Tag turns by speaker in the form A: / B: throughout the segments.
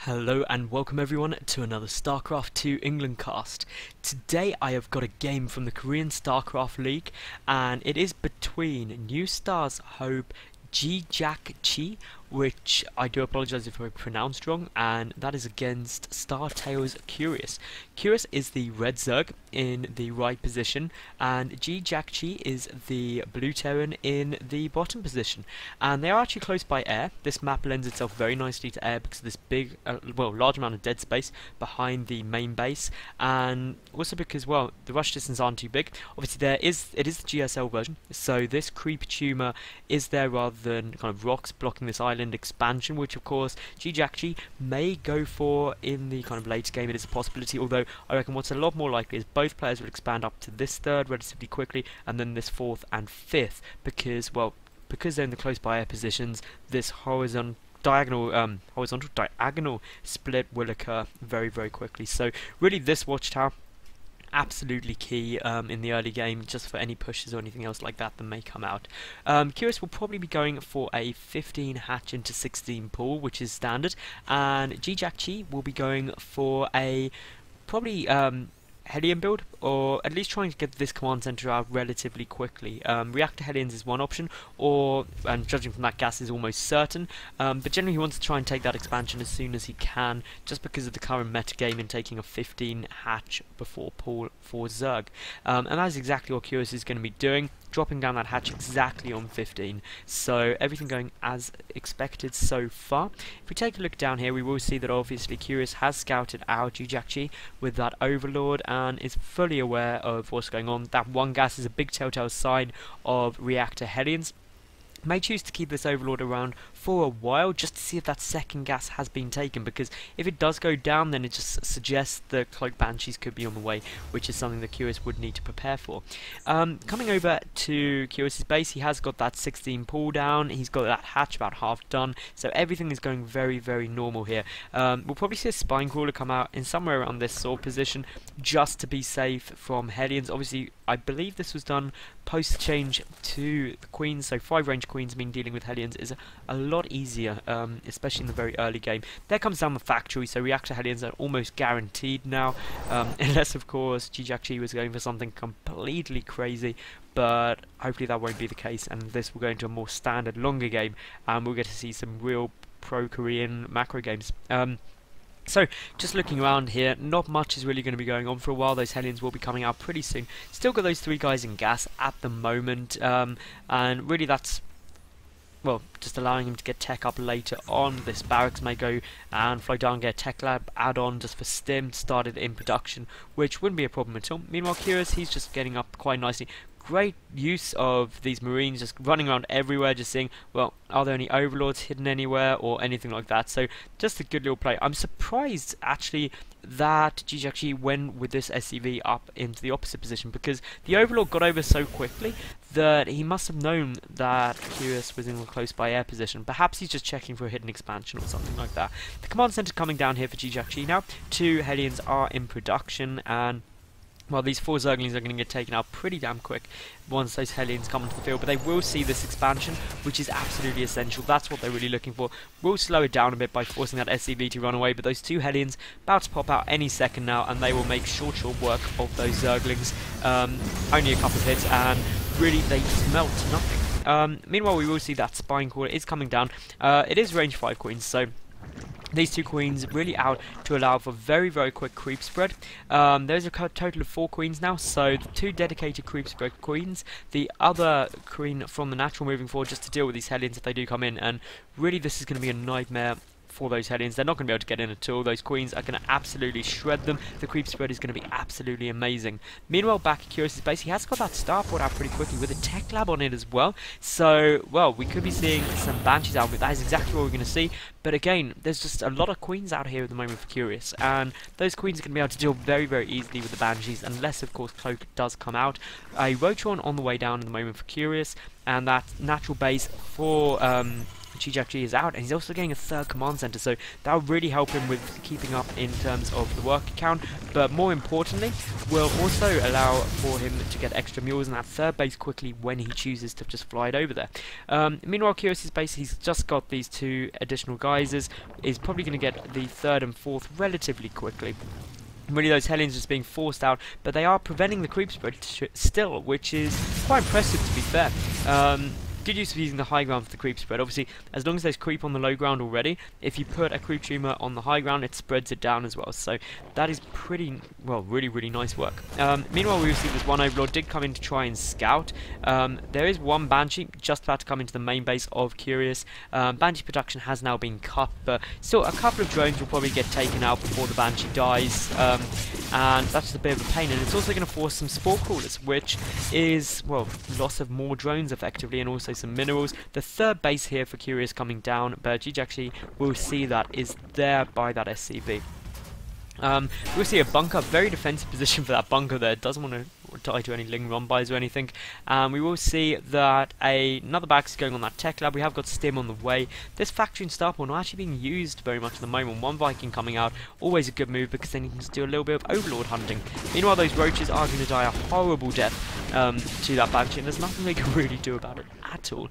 A: Hello and welcome everyone to another Starcraft 2 England cast. Today I have got a game from the Korean Starcraft League, and it is between New Stars Hope NSHjjakji, which I do apologise if I pronounced wrong, and that is against STCurious. Curious is the red Zerg in the right position, and NSHjjakji is the blue Terran in the bottom position. And they are actually close by air. This map lends itself very nicely to air because of this big, large amount of dead space behind the main base, and also because, well, the rush distances aren't too big. Obviously, it is the GSL version, so this creep tumor is there rather than kind of rocks blocking this island expansion, which of course NSHjjakji may go for in the kind of later game. It is a possibility, although I reckon what's a lot more likely is both players will expand up to this third relatively quickly, and then this fourth and fifth, because they're in the close by air positions, this horizontal diagonal split will occur very, very quickly. So really this watchtower absolutely key in the early game, just for any pushes or anything else like that may come out. Curious will probably be going for a 15 hatch into 16 pool, which is standard, and NSHjjakji will be going for a probably Hellion build, or at least trying to get this command center out relatively quickly. Reactor Hellions is one option, and judging from that, gas is almost certain, but generally he wants to try and take that expansion as soon as he can, just because of the current metagame in taking a 15 hatch before pool for Zerg. And that is exactly what Curious is going to be doing, dropping down that hatch exactly on 15. So everything going as expected so far. If we take a look down here, we will see that obviously Curious has scouted out NSHjjakji with that Overlord and is fully aware of what's going on. That one gas is a big telltale sign of Reactor Hellions. May choose to keep this Overlord around for a while just to see if that second gas has been taken, because if it does go down, then it just suggests the Cloak Banshees could be on the way, which is something that Curious would need to prepare for. Coming over to Curious's base, he has got that 16 pull down, he's got that hatch about half done, so everything is going very, very normal here. We'll probably see a Spine Crawler come out in somewhere around this sword position, just to be safe from Hellions. Obviously, I believe this was done post change to the Queens, so 5 range Queens mean dealing with Hellions is a lot easier, especially in the very early game. There comes down the factory, so Reactor Hellions are almost guaranteed now, unless of course NSHjjakji was going for something completely crazy, but hopefully that won't be the case, and this will go into a more standard, longer game, and we'll get to see some real pro-Korean macro games. So, just looking around here, not much is really going to be going on for a while. Those Hellions will be coming out pretty soon. Still got those 3 guys in gas at the moment, and really that's, well, just allowing him to get tech up later on. This barracks may go and fly down and get a tech lab add-on just for stim, started in production, which wouldn't be a problem at all. Meanwhile, Curious, he's just getting up quite nicely. Great use of these Marines just running around everywhere, just seeing, well, are there any Overlords hidden anywhere or anything like that. So just a good little play. I'm surprised actually that NSHjjakji went with this SCV up into the opposite position, because the Overlord got over so quickly that he must have known that Curious was in a close by air position. Perhaps he's just checking for a hidden expansion or something like that. The command center coming down here for NSHjjakji now. 2 Hellions are in production, and well, these 4 Zerglings are going to get taken out pretty damn quick once those Hellions come into the field, but they will see this expansion, which is absolutely essential. That's what they're really looking for. We'll slow it down a bit by forcing that SCV to run away, but those 2 Hellions about to pop out any second now, and they will make short work of those Zerglings. Only a couple of hits, and really they just melt to nothing. Meanwhile, we will see that Spine Crawler is coming down. It is range 5 Queens, so these 2 Queens really out to allow for very, very quick creep spread. There's a total of 4 Queens now, so the 2 dedicated creep spread Queens, the other Queen from the natural moving forward just to deal with these Hellions if they do come in, and really this is going to be a nightmare for those Hellions. They're not going to be able to get in at all. Those Queens are going to absolutely shred them. The creep spread is going to be absolutely amazing. Meanwhile, back at Curious's base, he has got that starport out pretty quickly with a tech lab on it as well. So, well, we could be seeing some Banshees out, but that is exactly what we're going to see. But again, there's just a lot of Queens out here at the moment for Curious, and those Queens are going to be able to deal very, very easily with the Banshees, unless, of course, Cloak does come out. A Rotron on the way down at the moment for Curious, and that natural base for TvZ.mp4 is out, and he's also getting a third command center, so that will really help him with keeping up in terms of the worker count, but more importantly will also allow for him to get extra mules in that third base quickly when he chooses to just fly it over there. Meanwhile, Curious's base, he's just got these 2 additional geysers, is probably going to get the third and fourth relatively quickly. Really, those Hellions just being forced out, but they are preventing the creep spread still, which is quite impressive to be fair. Good use of using the high ground for the creep spread. Obviously, as long as there's creep on the low ground already, if you put a creep tumor on the high ground, it spreads it down as well. So that is pretty, well, really nice work. Meanwhile, we see this one Overlord did come in to try and scout. There is one Banshee just about to come into the main base of Curious. Banshee production has now been cut, but still a couple of drones will probably get taken out before the Banshee dies. And that's just a bit of a pain, and it's also going to force some spore crawlers, which is, well, loss of more drones effectively, and also some minerals. The third base here for Curious coming down, but STCurious will see that is there by that SCV. We'll see a bunker, very defensive position for that bunker there. It doesn't want to die to any Ling Rumbys or anything. We will see that another back is going on that tech lab. We have got Stim on the way. This factory and Starport not actually being used very much at the moment. One Viking coming out, always a good move because then you can just do a little bit of Overlord hunting. Meanwhile, those roaches are going to die a horrible death to that factory, and there's nothing they can really do about it at all,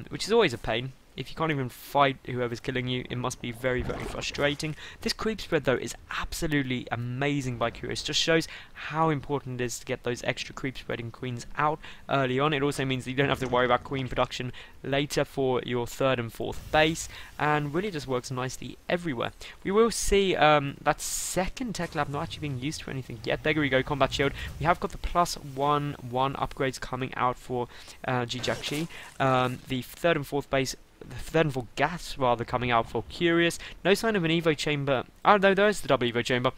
A: which is always a pain. If you can't even fight whoever's killing you, it must be very frustrating. This creep spread, though, is absolutely amazing by Curious. Just shows how important it is to get those extra creep spreading queens out early on. It also means that you don't have to worry about queen production later for your third and fourth base, and really just works nicely everywhere. We will see that second tech lab not actually being used for anything yet. There we go, combat shield. We have got the +1/1 upgrades coming out for STCurious. The third and fourth base, the third and fourth gas rather, coming out for Curious. No sign of an Evo chamber. Oh no, there is the double Evo chamber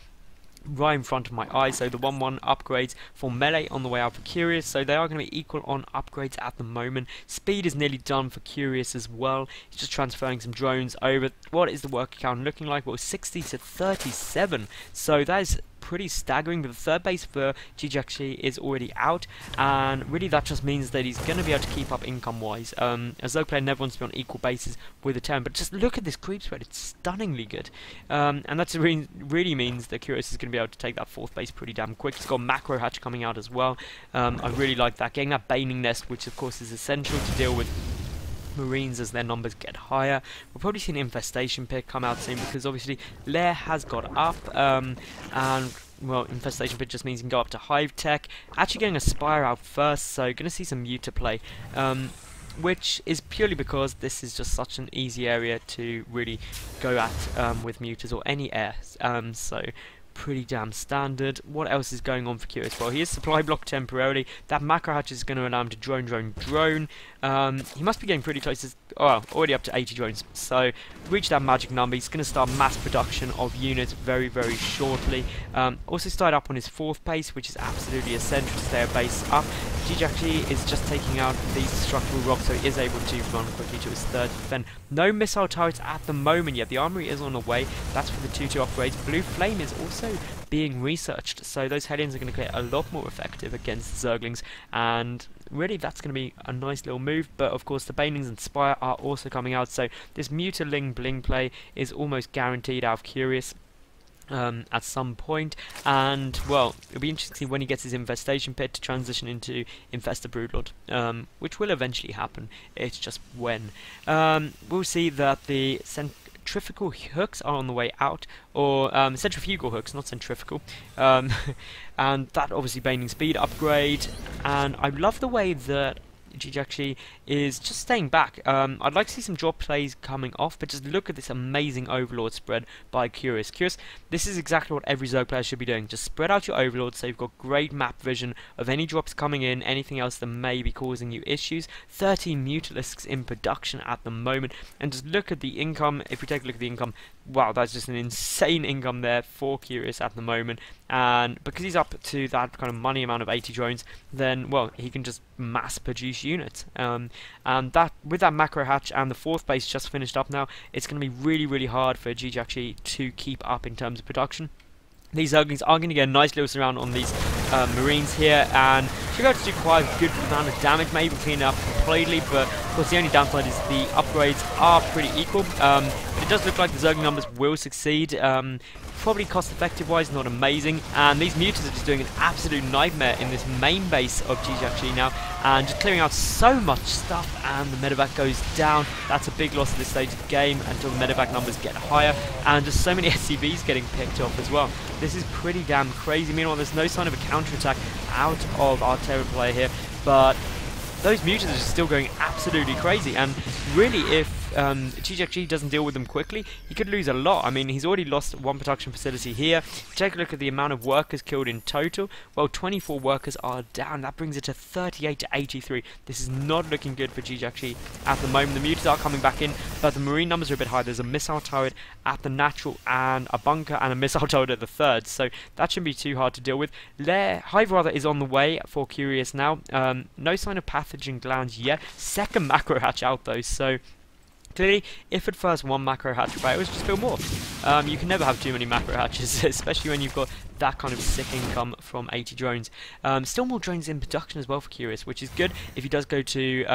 A: right in front of my eyes. So the 1/1 upgrades for melee on the way out for Curious, so they are going to be equal on upgrades at the moment. Speed is nearly done for Curious as well. He's just transferring some drones over. What is the worker count looking like? Well, 60 to 37, so that is pretty staggering. But the third base for STCurious is already out, and really that just means that he's going to be able to keep up income wise. As though player never wants to be on equal bases with a 10, but just look at this creep spread, it's stunningly good. And that's really means that Curious is going to be able to take that fourth base pretty damn quick. He's got macro hatch coming out as well. I really like that, getting that baning nest, which of course is essential to deal with Marines as their numbers get higher. We'll probably see an infestation pit come out soon, because obviously Lair has got up, and well, infestation pit just means you can go up to hive tech. Actually getting a spire out first, so going to see some muta play, which is purely because this is just such an easy area to really go at with mutas or any air, so pretty damn standard. What else is going on for Curious? Well, he is supply blocked temporarily. That macro hatch is going to allow him to drone. He must be getting pretty close to, oh, already up to 80 drones. So, reach that magic number. He's going to start mass production of units very shortly. Also started up on his fourth base, which is absolutely essential to stay a base up. STCurious is just taking out these structural rocks, so he is able to run quickly to his third defend. No missile turrets at the moment yet. The armory is on the way. That's for the 2/2 upgrades. Blue Flame is also being researched, so those Hellions are going to get a lot more effective against the Zerglings, and really that's going to be a nice little move. But of course the Banelings and Spire are also coming out, so this Mutaling Bling play is almost guaranteed out of Curious at some point. And well, it'll be interesting when he gets his infestation pit to transition into Infestor Broodlord, which will eventually happen. It's just when. We'll see that the centrifugal hooks are on the way out, or centrifugal hooks, not centrifugal, and that obviously baning speed upgrade. And I love the way that STCurious is just staying back. I'd like to see some drop plays coming off, but just look at this amazing Overlord spread by Curious. This is exactly what every Zerg player should be doing. Just spread out your Overlords so you've got great map vision of any drops coming in, anything else that may be causing you issues. 13 Mutalisks in production at the moment, and just look at the income. If we take a look at the income, wow, that's just an insane income there for Curious at the moment. And because he's up to that kind of money amount of 80 drones, then well, he can just mass produce units. And that, with that macro hatch and the fourth base just finished up now, it's going to be really hard for STCurious to keep up in terms of production. These Zerglings are going to get a nice little surround on these Marines here, and should be able to do quite a good amount of damage, maybe clean up completely, but course, the only downside is the upgrades are pretty equal, but it does look like the Zergling numbers will succeed. Probably cost-effective wise, not amazing, and these mutants are just doing an absolute nightmare in this main base of TvZ.mp4 now, and just clearing out so much stuff, and the medevac goes down. That's a big loss at this stage of the game until the medevac numbers get higher, and just so many SCVs getting picked off as well. This is pretty damn crazy. Meanwhile, there's no sign of a counter-attack out of our Terran player here, but those mutants are still going absolutely crazy, and really if TvZ.mp4 doesn't deal with them quickly, he could lose a lot. I mean, he's already lost one production facility here. Take a look at the amount of workers killed in total. Well, 24 workers are down. That brings it to 38 to 83. This is not looking good for TvZ.mp4 at the moment. The mutants are coming back in, but the marine numbers are a bit high. There's a missile turret at the natural and a bunker and a missile turret at the third, so that shouldn't be too hard to deal with. Hive rather is on the way for Curious now. No sign of pathogen glands yet. Second macro hatch out though, so clearly, if at first one macro hatch fails, just build more. You can never have too many macro hatches, especially when you've got that kind of sick income from 80 drones. Still more drones in production as well for Curious, which is good if he does go to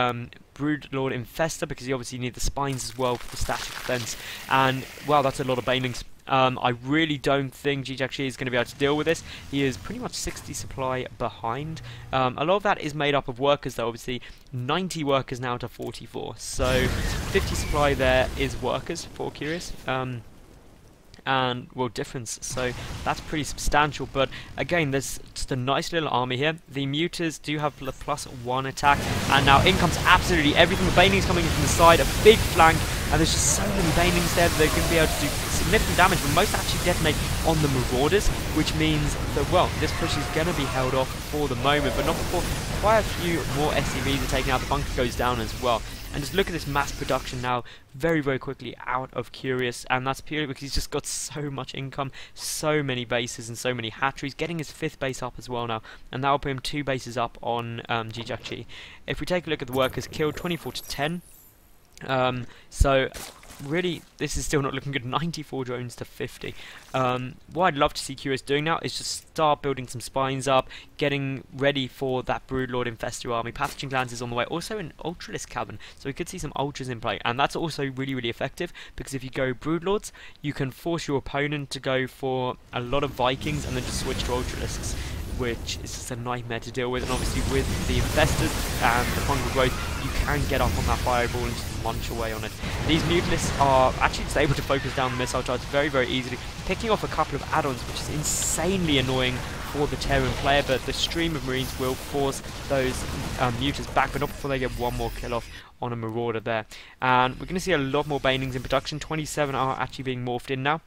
A: Broodlord Infestor, because you obviously need the spines as well for the static defense. And wow, that's a lot of banelings. I really don't think TvZ.mp4 is going to be able to deal with this. He is pretty much 60 supply behind. A lot of that is made up of workers though, obviously 90 workers now to 44. So 50 supply there is workers for Curious. And well, difference, so that's pretty substantial. But again, there's just a nice little army here. The muters do have the +1 attack, and now in comes absolutely everything. The banelings coming in from the side, a big flank, and there's just so many banelings there that they're going to be able to do significant damage, but most actually detonate on the marauders, which means that, well, this push is going to be held off for the moment, but not before quite a few more SCVs are taken out. The bunker goes down as well. And just look at this mass production now, very, very quickly out of Curious, and that's purely because he's just got so much income, so many bases and so many hatcheries, getting his 5th base up as well now, and that will put him 2 bases up on TvZ.mp4. If we take a look at the workers killed, 24 to 10, so really, this is still not looking good. 94 drones to 50. What I'd love to see Curious doing now is just start building some spines up, getting ready for that Broodlord Infestor army. Pathogen Glands is on the way. Also an Ultralisk Cavern, so we could see some Ultras in play, and that's also really, really effective, because if you go Broodlords, you can force your opponent to go for a lot of Vikings and then just switch to Ultralisks, which is just a nightmare to deal with. And obviously with the Infestors and the fungal growth, you can get up on that fireball and just munch away on it. These Mutalisks are actually just able to focus down the missile charge very, very easily, picking off a couple of add-ons, which is insanely annoying for the Terran player, but the stream of Marines will force those Mutants back, but not before they get one more kill off on a Marauder there. And we're going to see a lot more Banelings in production. 27 are actually being morphed in now.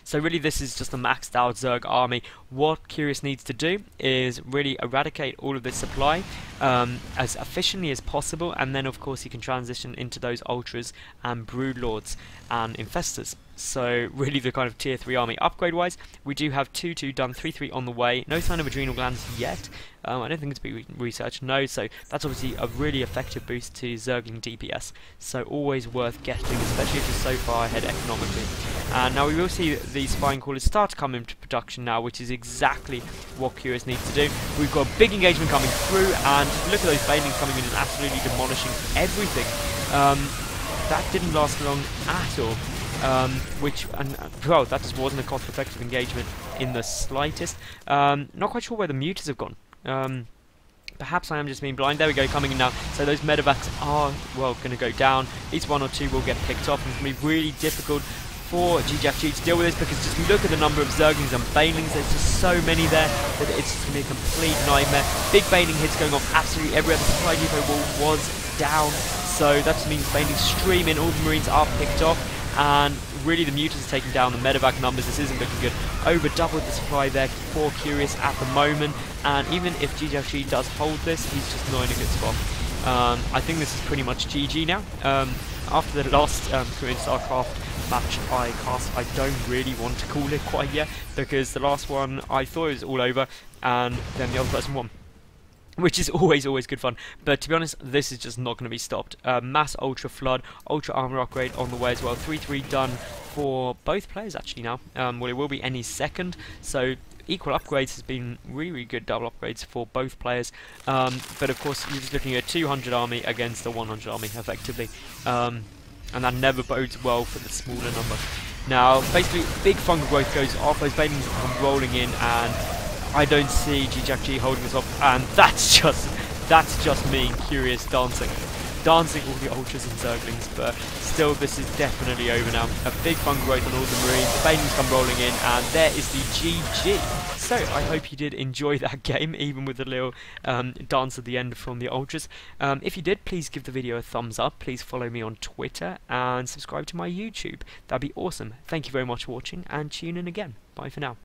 A: So really this is just a maxed out Zerg army. What Curious needs to do is really eradicate all of this supply as efficiently as possible, and then of course he can transition into those Ultras and Broodlords and Infestors. So really the kind of tier 3 army. Upgrade wise, we do have 2-2 done, 3-3 on the way. No sign of adrenal glands yet. I don't think it's been researched, no, so that's obviously a really effective boost to Zergling DPS. So always worth getting, especially if you're so far ahead economically. And now we will see these Spine Callers start to come into production now, which is exactly what Curious needs to do. We've got a big engagement coming through, and look at those Banelings coming in and absolutely demolishing everything. That didn't last long at all. Well, that just wasn't a cost-effective engagement in the slightest. Not quite sure where the muters have gone. Perhaps I am just being blind. There we go, coming in now. So those medevacs are, well, going to go down. At least 1 or 2 will get picked off, and it's going to be really difficult for TvZ.mp4 to deal with this, because just look at the number of Zerglings and Banelings. There's just so many there that it's just going to be a complete nightmare. Big Baneling hits going off absolutely everywhere. The supply depot wall was down, so that just means Banelings stream in. All the Marines are picked off, and really the mutants are taking down the medevac numbers. This isn't looking good. Over doubled the supply there for Curious at the moment, and even if TvZ.mp4 does hold this, he's just not in a good spot. I think this is pretty much GG now. After the last Korean Starcraft match I cast, I don't really want to call it quite yet, because the last one I thought it was all over, and then the other person won, which is always good fun. But to be honest, this is just not going to be stopped. Mass Ultra Flood, Ultra Armor Upgrade on the way as well. 3-3 done for both players actually now. Well, it will be any second, so equal upgrades has been really good double upgrades for both players. But of course, you're just looking at a 200 army against a 100 army, effectively. And that never bodes well for the smaller number. Now, basically, big fungal growth goes off, those banelings come rolling in, and I don't see Xhjakji holding us off, and that's just me, Curious, dancing all the ultras and zerglings, but still this is definitely over now. A big fungal growth on all the marines, the banelings come rolling in, and there is the GG. So, I hope you did enjoy that game, even with a little dance at the end from the ultras. If you did, please give the video a thumbs up, please follow me on Twitter, and subscribe to my YouTube. That'd be awesome. Thank you very much for watching, and tune in again. Bye for now.